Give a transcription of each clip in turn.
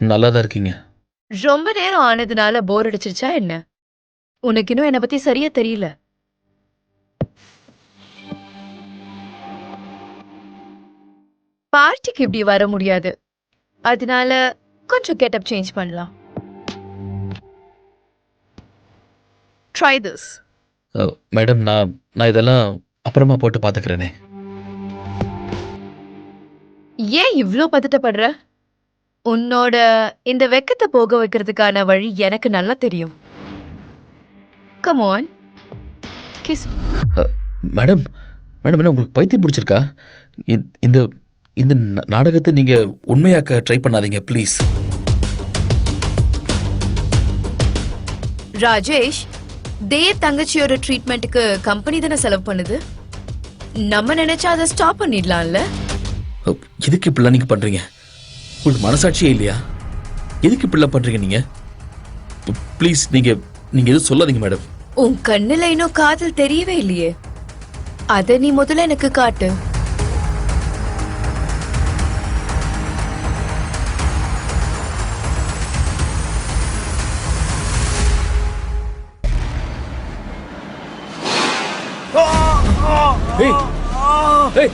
நல்லா தான் இருக்கீங்க. ரொம்ப நேரம் ஆனதுனால போர் அடிச்சிருச்சா என்ன? உனக்கு இன்னும் என்னை பத்தி சரியா தெரியல. பார்ட்டிக்கு இப்படி வர முடியாது. அதனால கொஞ்சம் கெட்டப் சேஞ்ச் பண்ணலாம். Try this. மேடம், நான் நான் இதெல்லாம் அப்புறமா போட்டு பார்த்துக்கிறேனே. ஏன் இவ்ளோ பதட்டப்படுற? உன்னோட இந்த வெக்கத்தை போக வைக்கிறதுக்கான வழி எனக்கு நல்லா தெரியும். Come on, kiss. Madam madam என்ன உங்களுக்கு பைத்தியம் பிடிச்சிருக்கா? இந்த இந்த நாடகத்தை நீங்கள் உண்மையாக்க ட்ரை பண்ணாதீங்க ப்ளீஸ். ராஜேஷ், தேவ் தங்கச்சியோட ட்ரீட்மெண்ட்டுக்கு கம்பெனி தானே செலவு பண்ணுது. நம்ம நினைச்சா அதை ஸ்டாப் பண்ணிடலாம்ல. எதுக்கு இப்படிலாம் நீங்கள் பண்ணுறீங்க? உங்களுக்கு மனசாட்சியே இல்லையா? எதுக்கு இப்படிலாம் பண்ணுறீங்க நீங்கள்? ப்ளீஸ் நீங்கள் எதுவும் சொல்லாதீங்க மேடம். உன் கண்ணுல இன்னும் காதல் தெரியவே இல்லையே. அத நீ முதல்ல எனக்கு காட்டு.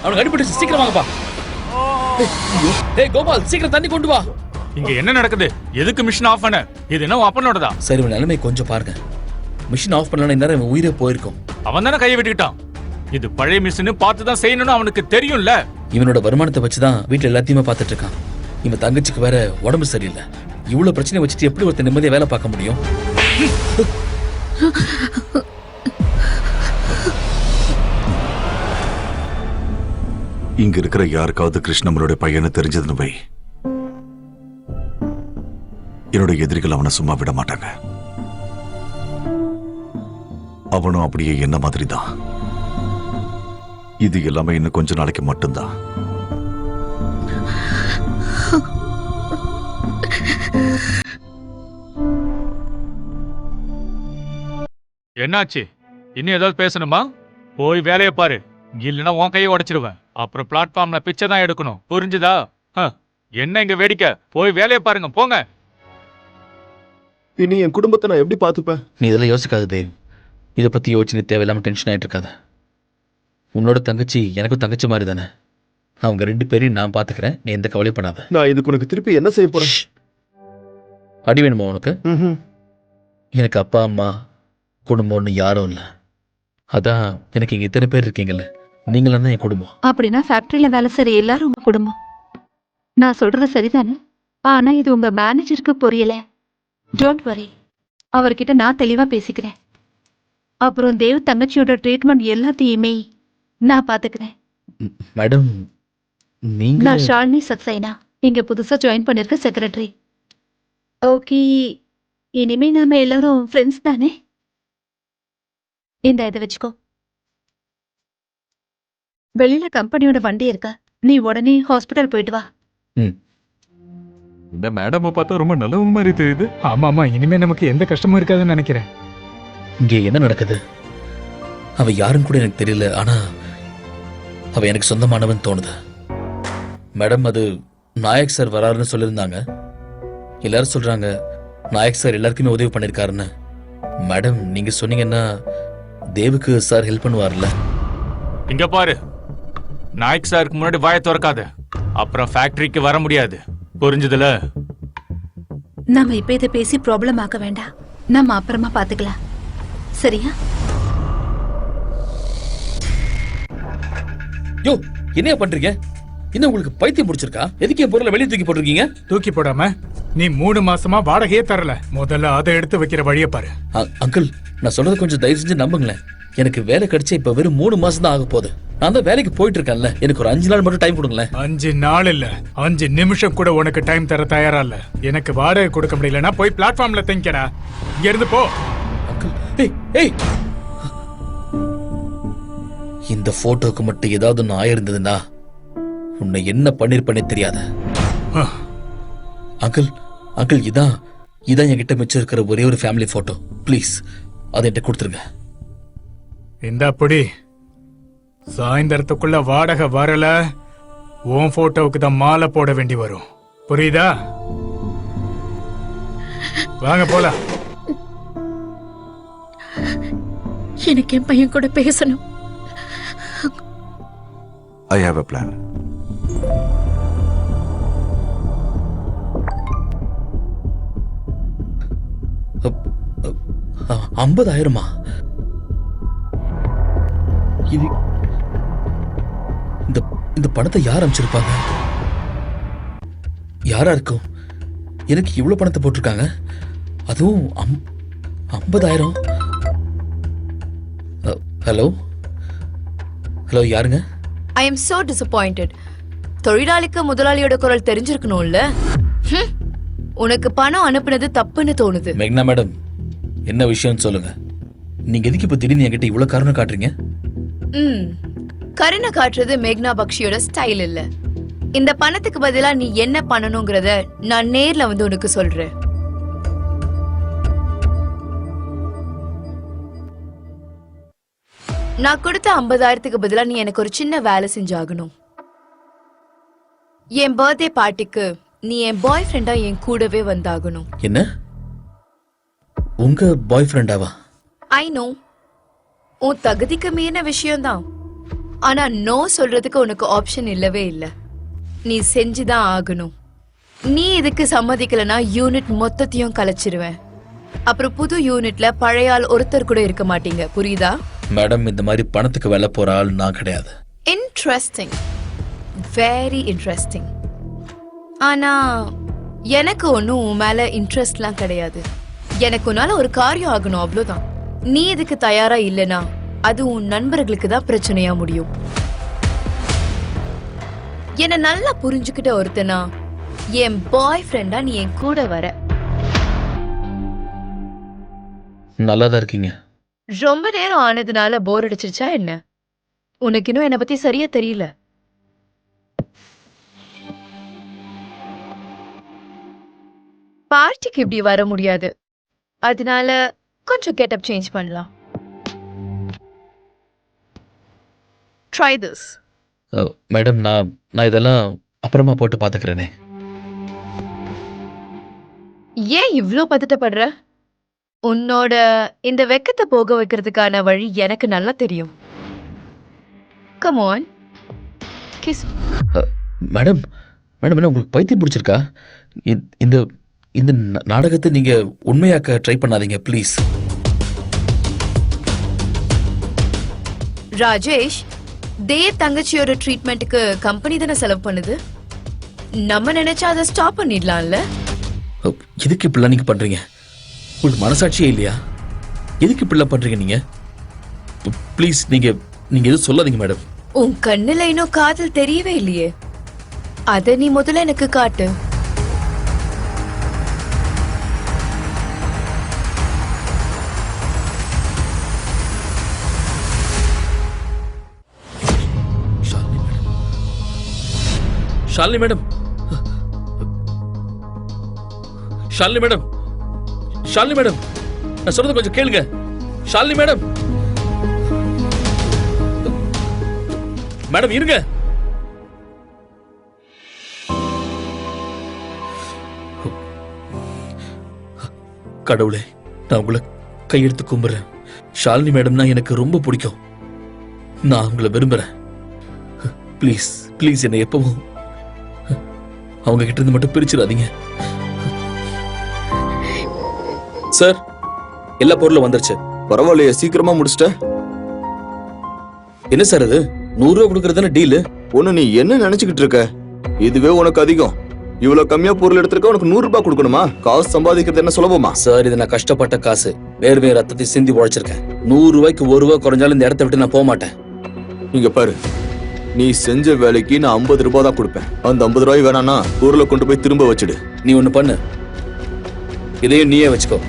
அவனுக்கு அடிபட்டு சீக்கிரம் வாங்கப்பா. கோபால், சீக்கிரம் தண்ணி கொண்டு வா. இங்க என்ன நடக்குது? எதுக்கு மிஷின் ஆஃப் பண்ண? இது என்ன அப்பனோடதா? சரி, உன் நிலைமை கொஞ்சம் பாருங்க. மிஷின் ஆஃப் பண்ணலன்னா இந்நேரம் உயிரே போயிருக்கும். அவன் தானே கையை விட்டுக்கிட்டான். இது பழைய மிஷின், பார்த்து தான் செய்யணும்னு அவனுக்கு தெரியும்ல. இவனோட வருமானத்தை வச்சுதான் வீட்டுல எல்லாத்தையுமே பார்த்துட்டு இருக்கான். இவன் தங்கச்சிக்கு வேற உடம்பு சரியில்லை. இவ்வளவு பிரச்சனை வச்சுட்டு எப்படி ஒருத்தர் நிம்மதியா வேலை பார்க்க முடியும்? இங்க இருக்கிற யாருக்காவது கிருஷ்ணமனுடைய பையனை தெரிஞ்சதுன்னு வை, என்னோட எதிரிகள் அவனை சும்மா விட மாட்டாங்க. அவனும் அப்படியே என்ன மாதிரி தான். இது எல்லாமே இன்னும் கொஞ்ச நாளைக்கு மட்டும்தான். என்னாச்சு? இன்னும் ஏதாவது பேசணுமா? போய் வேலையை பாரு, இல்லைன்னா உன் கையை உடைச்சிடுவேன். அப்புறம் பிளாட்ஃபார்ம்ல பிச்சை தான் எடுக்கணும், புரிஞ்சுதா? என்ன இங்க வேடிக்கை? போய் வேலையை பாருங்க, போங்க. இனி என் குடும்பத்தை நான் எப்படி பார்த்துப்பேன்? நீ இதெல்லாம் யோசிக்காத தேவ். இதை பத்தி யோசிச்சு நீ தேவையில்லாம டென்ஷன் ஆயிட்டு இருக்காத. உன்னோட தங்கச்சி எனக்கும் தங்கச்சி மாதிரி தானே. அவங்க 2 பேரையும் நான் பாத்துக்கிறேன். நீ எந்த கவலையும் பண்ணாத. நான் இதுக்கு உனக்கு திருப்பி என்ன செய்ய போறேன்? அடி வேணுமா உனக்கு? எனக்கு அப்பா அம்மா குடும்பம்னு யாரும் இல்லை. அதான் எனக்கு இங்க இத்தனை பேர் இருக்கீங்கல்ல, நீங்களும் தான் என் குடும்பம். அப்படின்னா ஃபேக்டரியில வேலை செய்யற எல்லாரும் உங்க குடும்பம். நான் சொல்றது சரிதானே? ஆனா இது உங்க மேனேஜருக்கு புரியல. டோன்ட் வரி, அவர்கிட்ட நான் தெளிவா பேசிக்கிறேன். அப்புறம் தேவ் தங்கச்சியோட ட்ரீட்மெண்ட் எல்லாத்தையுமே நான் பாத்துக்கிறேன். மேடம், நீங்க? நான் ஷாலினி சக்சைனா, இங்க புதுசா ஜாயின் பண்ணிருக்க செக்ரட்டரி. ஓகே, இனிமே நாம எல்லாரும் ஃப்ரெண்ட்ஸ் தானே? இந்த இதை வச்சுக்கோ. வெளியில கம்பெனியோட வண்டி இருக்க, நீ உடனே ஹாஸ்பிட்டல் போயிட்டு வா. இந்த மேடம் பார்த்தா ரொம்ப நல்லவங்க மாதிரி தெரியுது. ஆமா ஆமா, இனிமே நமக்கு எந்த கஷ்டமும் இருக்காதுன்னு நினைக்கிறேன். இங்கே என்ன நடக்குது? அவ யாருன்னு கூட எனக்கு தெரியல, ஆனா அவ எனக்கு சொந்தமானவன் தோணுது. மேடம், அது நாயக் சார் வராருன்னு சொல்லியிருந்தாங்க. எல்லாரும் சொல்றாங்க நாயக் சார் எல்லாருக்குமே உதவி பண்ணிருக்காருன்னு. மேடம், நீங்க சொன்னீங்கன்னா தேவுக்கு சார் ஹெல்ப் பண்ணுவார்ல? இங்க பாரு, நாயக் சாருக்கு முன்னாடி வாயை திறக்காத, அப்புறம் ஃபேக்டரிக்கு வர முடியாது, புரிஞ்சதுல? நாம இப்ப இதை பேசி ப்ராப்ளம் ஆக்க வேண்டாம். நம்ம அப்புறமா பாத்துக்கலாம், சரியா? யோ, என்னையா பண்றீங்க? என்ன உங்களுக்கு பைத்தியம் பிடிச்சிருக்கா? எதுக்கு என் பொருளை வெளியே தூக்கி போட்டிருக்கீங்க? தூக்கி போடாம நீ 3 மாசமா வாடகையே தரல. முதல்ல அதை எடுத்து வைக்கிற வழியை பாரு. அங்கிள், நான் சொல்றது கொஞ்சம் தயவு செஞ்சு நம்புங்களேன். எனக்கு வேலை கிடைச்சா இப்ப வெறும் 3 மாசம் தான் ஆக போகுது. நான் தான் வேலைக்கு போயிட்டு இருக்கேன்ல. எனக்கு ஒரு 5 நாள் மட்டும் டைம் கொடுங்களேன். 5 நாள் இல்ல, 5 நிமிஷம் கூட உனக்கு டைம் தர தயாரா இல்ல. எனக்கு வாடகை கொடுக்க முடியலன்னா போய் பிளாட்ஃபார்ம்ல தங்கிக்கடா. இங்க இருந்து போ. அங்கிள், ஏய், இந்த போட்டோக்கு மட்டும் ஏதாவது ஒன்று ஆயிருந்ததுன்னா உன்னை என்ன பண்ணிருப்பேனே தெரியாத. அங்கிள், இதான் என்கிட்ட மிச்சம் இருக்கிற ஒரே ஒரு ஃபேமிலி போட்டோ. ப்ளீஸ் அதை என்கிட்ட கொடுத்துருங்க. இந்த அப்படி சாயந்தரத்துக்குள்ள வாடகை வரல, உன் போட்டோவுக்கு தான் மாலை போட வேண்டி வரும், புரியுதா? வாங்க போலாம். எனக்கு என் பையன் கூட பேசணும். I have a plan. அப்- அ- 50,000-மா? இது இந்த இந்த பணத்தை யார் அனுப்பிச்சிருப்பாங்க? யாரா இருக்கும்? எனக்கு இவ்வளவு பணத்தை போட்டிருக்காங்க, அதுவும் 50,000. ஹலோ ஹலோ, யாருங்க? I am so disappointed. தொழிலாளிக்கு முதலாளியோட குரல் தெரிஞ்சிருக்கணும்ல. ஹம். உனக்கு பணம் அனுப்புனது தப்புன்னு தோணுது. மேக்னா மேடம், என்ன விஷயம்னு சொல்லுங்க. நீங்க எதுக்கு இப்ப திடீர்னு என்கிட்ட இவ்வளவு காரணம் காட்டுறீங்க? கருணை காட்டுறது மேக்னா பக்ஷியோட ஸ்டைல் இல்ல. இந்த பணத்துக்கு பதிலா நீ என்ன பண்ணணுங்கிறத நான் நேர்ல வந்து உனக்கு சொல்றேன். நான் கொடுத்த 50,000க்கு பதிலா நீ எனக்கு ஒரு சின்ன வேலை செஞ்சாகணும். என் பர்த்டே பார்ட்டிக்கு நீ என் பாய் ஃப்ரெண்டா என் கூடவே வந்தாகணும். என்ன? உங்க பாய் ஃப்ரெண்டாவா? ஐ நோ, உன் தகுதிக்கு மீறின விஷயம்தான். ஆனா நோ சொல்றதுக்கு உனக்கு ஆப்ஷன் இல்லவே இல்ல. நீ செஞ்சுதான் ஆகணும். நீ இதுக்கு சம்மதிக்கலனா யூனிட் மொத்தத்தையும் கலைச்சிருவேன். அப்புறம் புது யூனிட்ல பழைய ஆள் ஒருத்தர் கூட இருக்க மாட்டீங்க, புரியுதா? மேடம், இந்த மாதிரி பணத்துக்கு வேலை போற ஆள் நான் கிடையாது. Interesting, very interesting. ஆனா எனக்கு ஒன்னும் உன் மேல இன்ட்ரெஸ்ட்லாம் கிடையாது. எனக்கு உன்னால ஒரு காரியம் ஆகணும், அவ்வளவுதான். நீ இதுக்கு தயாரா இல்லனா அது உன் நண்பர்களுக்கு தான் பிரச்சனையா முடியும். என்ன நல்லா புரிஞ்சுக்கிட்ட ஒருத்தனா என் பாய் ஃப்ரெண்டா நீ என் கூட வர. நல்லாதான் இருக்கீங்க. ரொம்ப நேரம் ஆனதுனால போர் அடிச்சிருச்சா என்ன? உனக்கு இன்னும் என்னை பத்தி சரியா தெரியல. பார்ட்டிக்கு இப்படி வர முடியாது, அதனால கொஞ்சம் கெட்டப் சேஞ்ச் பண்ணலாம். Try this. மேடம், நான் இதெல்லாம் அப்புறமா போட்டு பாத்துக்கிறேனே. ஏன் இவ்ளோ பதட்டப்படுற? உன்னோட இந்த வெக்கத்தை போக வைக்கிறதுக்கான வழி எனக்கு நல்லா தெரியும். Come on, kiss. Madam madam, என்ன உங்களுக்கு பைத்தியம் பிடிச்சிருக்கா? இந்த இந்த நாடகத்தை நீங்க உண்மையாக்க ட்ரை பண்ணாதீங்க ப்ளீஸ். ராஜேஷ், தேவ் தங்கச்சியோட ட்ரீட்மெண்ட்டுக்கு கம்பெனி தானே செலவு பண்ணுது. நம்ம நினைச்சா அதை ஸ்டாப் பண்ணிடலாம்ல. எதுக்கு இப்படிலாம் நீங்க பண்றீங்க? உங்களுக்கு மனசாட்சியே இல்லையா? எதுக்கு இப்படிலாம் பண்றீங்க நீங்க? ப்ளீஸ், நீங்க எதுவும் சொல்லாதீங்க மேடம். உன் கண்ணுல இன்னும் காதல் தெரியவே இல்லையே, அத நீ முதல்ல எனக்கு காட்டு. Shalini madam, Shalini madam, Shalini madam, நான் சொல்றது கொஞ்சம் கேளுங்க. ஷாலினி மேடம், மேடம் இருங்க. கடவுளே, நான் உங்களை கையெடுத்து கும்புறேன். ஷாலினி மேடம்னா எனக்கு ரொம்ப பிடிக்கும். நான் உங்களை விரும்புறேன். ப்ளீஸ் ப்ளீஸ், என்னை எப்பவும் அவங்க கிட்ட இருந்து மட்டும் பிரிச்சிடாதீங்க. சார், எல்லா பொருளும் வந்துருச்சு. பரவாயில்லையே, சீக்கிரமா முடிச்சிட்ட. என்ன சார் இது? 100 ரூபா கொடுக்கறதான டீலு? ஒண்ணு நீ என்ன நினைச்சுக்கிட்டு இருக்க? இதுவே உனக்கு அதிகம். இவ்வளவு கம்மியா பொருள் எடுத்திருக்க, உனக்கு 100 ரூபாய் கொடுக்கணுமா? காசு சம்பாதிக்கிறது என்ன சுலபமா? சார், இது நான் கஷ்டப்பட்ட காசு. வேர்வை ரத்தத்தை சிந்தி உழைச்சிருக்கேன். 100 ரூபாய்க்கு 1 ரூபா குறைஞ்சாலும் இந்த இடத்த விட்டு நான் போக மாட்டேன். இங்க பாரு, நீ செஞ்ச வேலைக்கு நான் 50 ரூபாய் தான் கொடுப்பேன். அந்த 50 ரூபாய் வேணாம்னா பொருளை கொண்டு போய் திரும்ப வச்சிடு. நீ ஒண்ணு பண்ணு, இதையும் நீயே வச்சுக்கோ.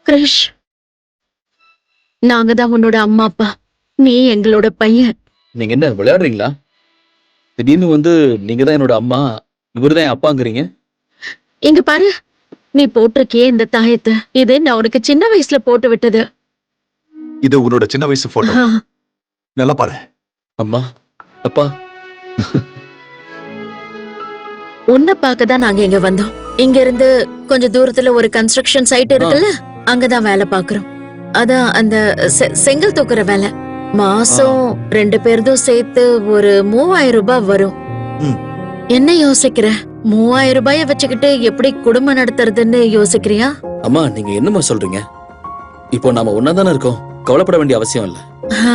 கிரிஷ், நாங்க தான் உன்னோட அம்மா அப்பா, நீ எங்களோட பையன். நீங்க என்ன விளையாடுறீங்களா? திடீர்னு வந்து நீங்க தான் என்னோட அம்மா, இவருதான் என் அப்பாங்கிறீங்க. இங்க பாரு, நீ போட்டிருக்கியே இந்த தாயத்தை, இது நான் உனக்கு சின்ன வயசுல போட்டு விட்டது. இது உன்னோட சின்ன வயசு போட்டோ. நல்லா பாரு. அம்மா, அப்பா, உன்னை பார்க்க தான் நாங்க இங்க வந்தோம். இங்க இருந்து கொஞ்சம் தூரத்துல ஒரு கன்ஸ்ட்ரக்ஷன் சைட் இருக்குல்ல, அங்கதான் வேலை பாக்குறோம். அதான் அந்த செங்கல் தூக்குற வேலை. மாசம் 2 பேருதும் சேர்த்து ஒரு 3000 ரூபாய் வரும். ம். என்ன யோசிக்கிற? 3000 ரூபாய வச்சுக்கிட்டு எப்படி குடும்பம் நடத்துறதுன்னு யோசிக்கிறியா? அம்மா நீங்க என்னம்மா சொல்றீங்க? இப்போ நாம ஒன்னா தானே இருக்கோம், கவலைப்பட வேண்டிய அவசியம் இல்ல. ஆ,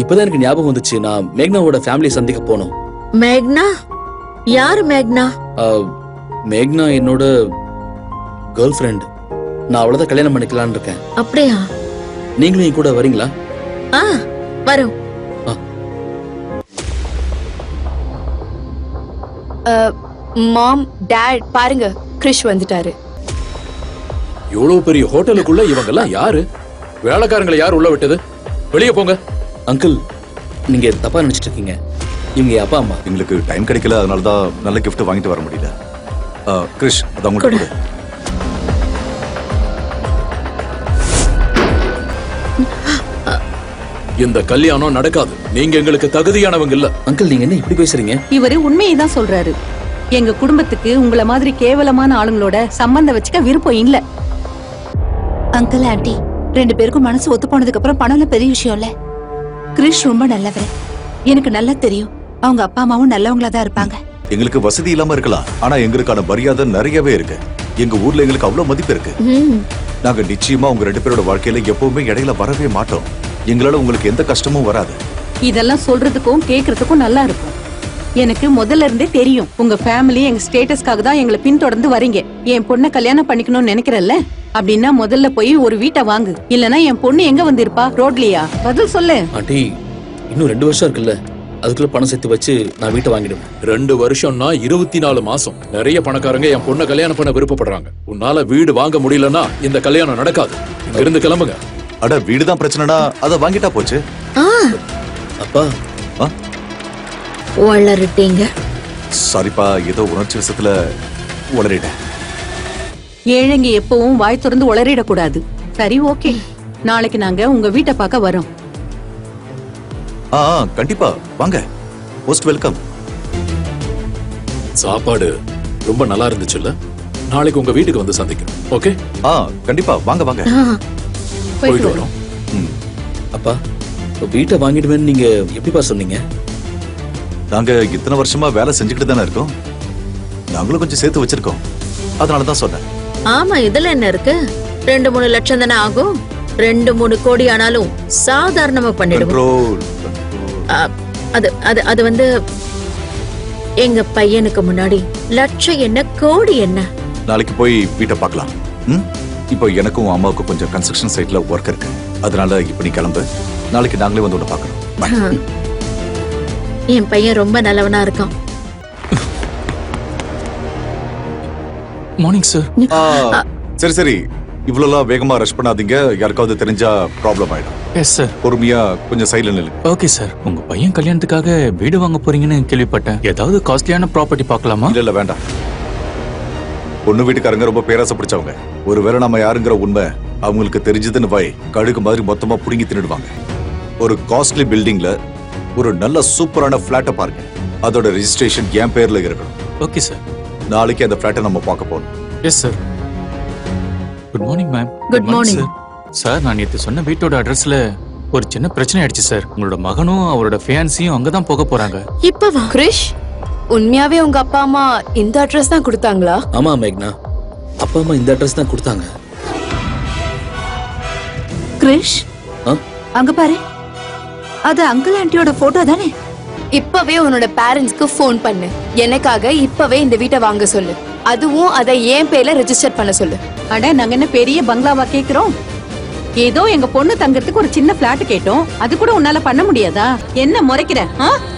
இப்பதான் எனக்கு ஞாபகம் வந்துச்சு, நான் மேக்னாவோட ஃபேமிலி சந்திக்க போனோம். மேக்னா? யாரு மேக்னா? மேக்னா என்னோட கேர்ள் ஃப்ரெண்ட். நான் அவ்வளவுதான் கல்யாணம் பண்ணிக்கலாம்னு இருக்கேன். அப்படியா? நீங்களும் என் கூட வரீங்களா? ஆ, வரும். மாம், டாட் பாருங்க, கிறிஷ் வந்துட்டாரு. இவ்வளவு பெரிய ஹோட்டலுக்குள்ள இவங்க எல்லாம் யாரு? வேலைக்காரங்களை யார் உள்ள விட்டது? வெளியே போங்க. அங்கிள், நீங்க தப்பா நினைச்சிட்டு இருக்கீங்க. இவங்க என் அப்பா அம்மா. எங்களுக்கு டைம் கிடைக்கல, அதனால தான் நல்ல கிஃப்ட் வாங்கிட்டு வர முடியல. கிறிஷ், அது அவங்கள்ட்ட கொடு. இந்த கல்யாணம் நடக்காது. நீங்க எங்களுக்கு தகுதியானவங்க இல்ல. அங்கிள், நீங்க என்ன இப்படி பேசுறீங்க? இவரு உண்மையை தான் சொல்றாரு. எங்க குடும்பத்துக்கு உங்கள மாதிரி கேவலமான ஆளுங்களோட சம்பந்தம் வச்சுக்க விருப்பம் இல்ல. அங்கிள் ஆண்டி 2 பேருக்கும் மனசு ஒத்து போனதுக்கு அப்புறம் பணம்ல பெரிய விஷயம் இல்ல. கிறிஷ் ரொம்ப நல்லவர். எனக்கு நல்லா தெரியும். அவங்க அப்பா அம்மாவும் நல்லவங்களா தான் இருப்பாங்க. எங்களுக்கு வசதி இல்லாம இருக்கலாம், ஆனா எங்களுக்கான மரியாதை நிறையவே இருக்கு. எங்க ஊர்ல எங்களுக்கு அவ்வளவு மதிப்பு இருக்கு. ம். நாங்க நிச்சயமா உங்க 2 பேரோட வாழ்க்கையில எப்பவுமே இடையில வரவே மாட்டோம். எங்களால உங்களுக்கு எந்த கஷ்டமும் வராது. இதெல்லாம் சொல்றதுக்கும் கேக்குறதுக்கும் நல்லா இருக்கும். எனக்கு முதல்ல இருந்தே தெரியும் உங்க ஃபேமிலி எங்க ஸ்டேட்டஸ்க்காக தான் எங்களை பின்தொடர்ந்து வரீங்க. என் பொண்ணை கல்யாணம் பண்ணிக்கணும்னு நினைக்கிறல்ல, அப்படின்னா முதல்ல போய் ஒரு வீட்டை வாங்கு. இல்லனா என் பொண்ணு எங்க வந்திருப்பா? ரோட்லயா? பதில் சொல்லு. ஆண்டி, இன்னும் 2 வருஷம் இருக்குல்ல, அதுக்குள்ள பணம் சேர்த்து வச்சு நான் வீட்டை வாங்கிடுவேன். 2 வருஷம்னா 24 மாசம். நிறைய பணக்காரங்க என் பொண்ணை கல்யாணம் பண்ண விருப்பப்படுறாங்க. உன்னால வீடு வாங்க முடியலன்னா இந்த கல்யாணம் நடக்காது. இங்க இருந்து கிளம்புங்க. அட, வீடுதான் பிரச்சனைனா அதை வாங்கிட்டா போச்சு. ஆ, அப்பா, வளர்ட்டீங்க. சாரிப்பா, ஏதோ உணர்ச்சி விஷயத்துல உளறிட்டேன். ஏழைங்க எப்பவும் வாய் திறந்து உளறிடக்கூடாது. சரி, ஓகே. நாளைக்கு நாங்க உங்க வீட்டை பார்க்க வரோம். கண்டிப்பா வாங்க. Most welcome. சாப்பாடு ரொம்ப நல்லா இருந்துச்சுல்ல? நாளைக்கு உங்க வீட்டுக்கு வந்து சந்திக்கிறோம். ஓகே? கண்டிப்பா வாங்க வாங்க. ஆ, போயிட்டு வரோம். அப்பா, வீட்டை வாங்கிடுவேன்னு நீங்க எப்படிப்பா சொன்னீங்க? நாங்க இத்தனை வருஷமா வேலை செஞ்சுக்கிட்டு தானே இருக்கோம். நாங்களும் கொஞ்சம் சேர்த்து வச்சிருக்கோம், அதனாலதான் சொன்னேன். ஆமா, இதுல என்ன இருக்கு? 2-3 லட்சம் தானே ஆகும். 2-3 கோடி ஆனாலும் சாதாரணமா பண்ணிடுவோம். கண்ட்ரோல். அது அது அது வந்து எங்க பையனுக்கு முன்னாடி லட்சம் என்ன கோடி என்ன. நாளைக்கு போய் வீட்டை பார்க்கலாம். இப்போ எனக்கும் அம்மாவுக்கும் கொஞ்சம் கன்ஸ்ட்ரக்ஷன் சைட்ல ஒர்க் இருக்கு, அதனால இப்ப நீ கிளம்பு. நாளைக்கு நாங்களே வந்து உன்னை பார்க்கணும். Bye. என் பையன் ரொம்ப நல்லவனா இருக்கான். Morning sir. சரி சரி, இவ்வளவு வேகமா ரஷ் பண்ணாதீங்க. யாருக்காவது தெரிஞ்சா ப்ராப்ளம் ஆயிடும். Yes sir. பொறுமையா கொஞ்சம் சைடுல நில்லு. Okay sir. உங்க பையன் கல்யாணத்துக்காக வீடு வாங்க போறீங்கன்னு கேள்விப்பட்டேன். ஏதாவது காஸ்ட்லியான ப்ராப்பர்ட்டி பார்க்கலாமா? இல்ல வேண்டாம். பொண்ணு வீட்டுக்காரங்க ரொம்ப பேராசை பிடிச்சவங்க. ஒருவேளை நம்ம யாருங்கிற உண்மை அவங்களுக்கு தெரிஞ்சதுன்னு வை, கடுகு மாதிரி மொத்தமா புடுங்கி தின்னுடுவாங்க. ஒரு காஸ்ட்லி பில்டிங்ல ஒரு நல்ல சூப்பரான பிளாட்டை பாருங்க. அதோட ரெஜிஸ்ட்ரேஷன் என் பேர்ல இருக்கணும். Okay sir. நாளைக்கு அந்த பிளாட்டை நம்ம பார்க்க போறோம். Yes sir. Good morning ma'am. Good morning. Sir, நான் நேற்று சொன்ன வீட்டோட அட்ரஸ்ல ஒரு சின்ன பிரச்சனை ஆயிடுச்சு சார். உங்களோட மகனும் அவரோட ஃபியான்சியும் அங்கதான் போக போறாங்க. இப்பவா? கிறிஷ், உண்மையாவே உங்க அப்பா அம்மா இந்த அட்ரஸ் தான் கொடுத்தாங்களா? ஆமா மேக்னா, அப்பா அம்மா இந்த அட்ரஸ் தான் கொடுத்தாங்க. கிறிஷ், அங்க பாரு, அது அங்கிள் ஆண்டியோட போட்டோ தானே? இப்பவே உன்னோட பேரண்ட்ஸ்க்கு ஃபோன் பண்ணு. எனக்காக இப்பவே இந்த வீட்டை வாங்க சொல்லு. அதுவும் அதை என் பேர்ல ரெஜிஸ்டர் பண்ண சொல்லு. அட, நாங்க என்ன பெரிய பங்களாவா கேக்குறோம்? ஏதோ எங்க பொண்ணு தங்கறதுக்கு ஒரு சின்ன பிளாட் கேட்டோம். அது கூட உன்னால பண்ண முடியாதா? என்ன முறைக்கிற?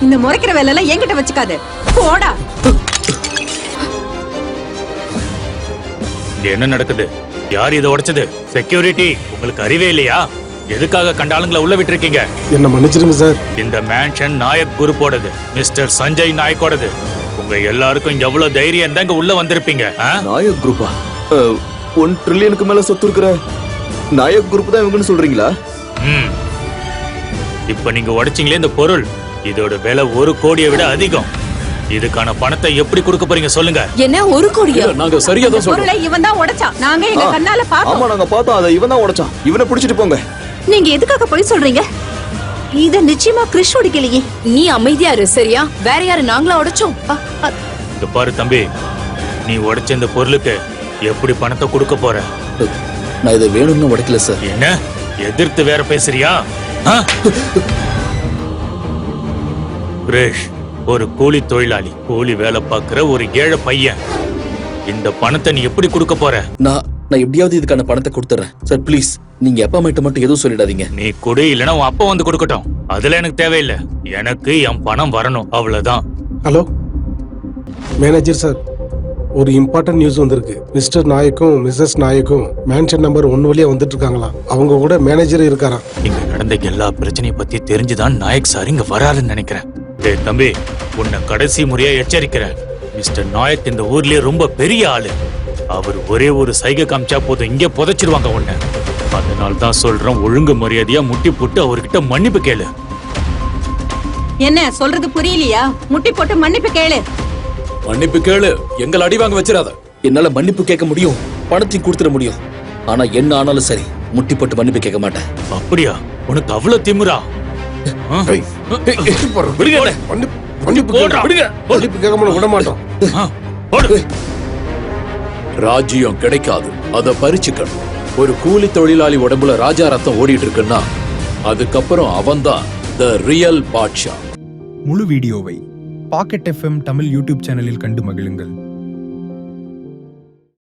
இந்த முறைக்கிற வேலை எல்லாம் என்கிட்ட வச்சுக்காத. போடா. என்ன நடக்குது? யார் இதை உடைச்சது? செக்யூரிட்டி, உங்களுக்கு அறிவே இல்லையா? எதுக்காக கண்ட ஆளுங்களை உள்ள விட்டுருக்கீங்க? என்ன மன்னிச்சிருங்க சார். இந்த மேன்ஷன் நாயக் குரூப்போடது, மிஸ்டர் சஞ்சய் நாயக்கோடது. உங்க எல்லாருக்கும் எவ்வளவு தைரியம் இருந்தா இங்க உள்ள வந்திருப்பீங்க? நாயக் குரூப்பா? 1 ட்ரில்லியனுக்கு மேல சொத்து இருக்கிற நாயக் குரூப் தான் இவங்கன்னு சொல்றீங்களா? இப்ப நீங்க உடைச்சீங்களே இந்த பொருள், இதோட விலை 1 கோடியை விட அதிகம். இதுக்கான பணத்தை எப்படி கொடுக்க போறீங்க சொல்லுங்க. என்ன 1 கோடியா? இல்ல, நாங்க சரியா தான் சொல்றோம். பொருளை இவன் தான் உடைச்சான். நாங்க எங்க கண்ணால ஆமா பார்த்தோம். நாங்க பார்த்தோம், அதை இவன் தான் உடைச்சான். இவனை பிடிச்சிட்டு போங்க. நீங்க எதுக்காக போய் சொல்றீங்க? இத நிச்சயமா கிறிஷ் உடைக்கலையே. நீ அமைதியா இரு சரியா? வேற யாரு நாங்களா உடைச்சோம்? இந்த பாரு தம்பி, நீ உடைச்ச இந்த பொருளுக்கு எப்படி பணத்தை கொடுக்க போற? நான் இதை வேணும்னு உடைக்கல சார். என்ன எதிர்த்து வேற பேசுறியா? ஆ? கிரேஷ் ஒரு கூலி தொழிலாளி, கூலி வேலை பார்க்கிற ஒரு ஏழை பையன். இந்த பணத்தை நீ எப்படி கொடுக்க போற? நான் எப்படியாவது இதுக்கான பணத்தை கொடுத்துறேன் சார். ப்ளீஸ் நீங்க அப்பா அம்மா மட்டும் எதுவும் சொல்லிடாதீங்க. நீ கொடு, இல்லைன்னா உன் அப்பா வந்து கொடுக்கட்டும். அதுல எனக்கு தேவையில்லை. எனக்கு என் பணம் வரணும், அவ்வளவுதான். ஹலோ மேனேஜர் சார், ஒரு இம்பார்ட்டன்ட் நியூஸ் வந்திருக்கு. மிஸ்டர் நாயக்கும் மிஸ்ஸஸ் நாயக்கும் மேன்ஷன் நம்பர் 1 வழியா வந்துட்டு இருக்காங்களாம். அவங்க கூட மேனேஜர் இருக்காராம். இங்க நடந்த எல்லா பிரச்சனையும் பத்தி தெரிஞ்சுதான் நாயக் சார் இங்க வராருன்னு நினைக்கிறேன். டேய் தம்பி, உன்னை கடைசி முறையா எச்சரிக்கிறேன். மிஸ்டர் நாயக் இந்த ஊர்லயே ரொம்ப பெரிய ஆளு. அவர் ஒரே ஒரு சைகை காமிச்சா போதும், இங்க புதைச்சிருவாங்க உன்னை. அதனால தான் சொல்றேன், ஒழுங்கு மரியாதையா முட்டி போட்டு அவர்கிட்ட மன்னிப்பு கேளு. என்ன சொல்றது புரியலையா? முட்டி போட்டு மன்னிப்பு கேளு. மன்னிப்பு கேளு, எங்களை அடி வாங்க வச்சிடாத. என்னால மன்னிப்பு கேட்க முடியும், பணத்தையும் கொடுத்துட முடியும். ஆனா என்ன ஆனாலும் சரி, முட்டி போட்டு மன்னிப்பு கேட்க மாட்டேன். அப்படியா? உனக்கு அவ்வளவு திமிரா? ஆ? விடுங்க என்னை. மன்னிப்பு போடுறா. கேட்காம விட மாட்டோம். ஆ, போடு. ராஜ்யம் கிடைக்காது, அதை பறிச்சுக்கணும். ஒரு கூலி தொழிலாளி உடம்புல ராஜா ரத்தம் ஓடிட்டு இருக்குன்னா அதுக்கப்புறம் அவன்தான் த ரியல் பாட்ஷா. முழு வீடியோவை பாக்கெட் FM தமிழ் யூடியூப் சேனலில் கண்டு மகிழுங்கள்.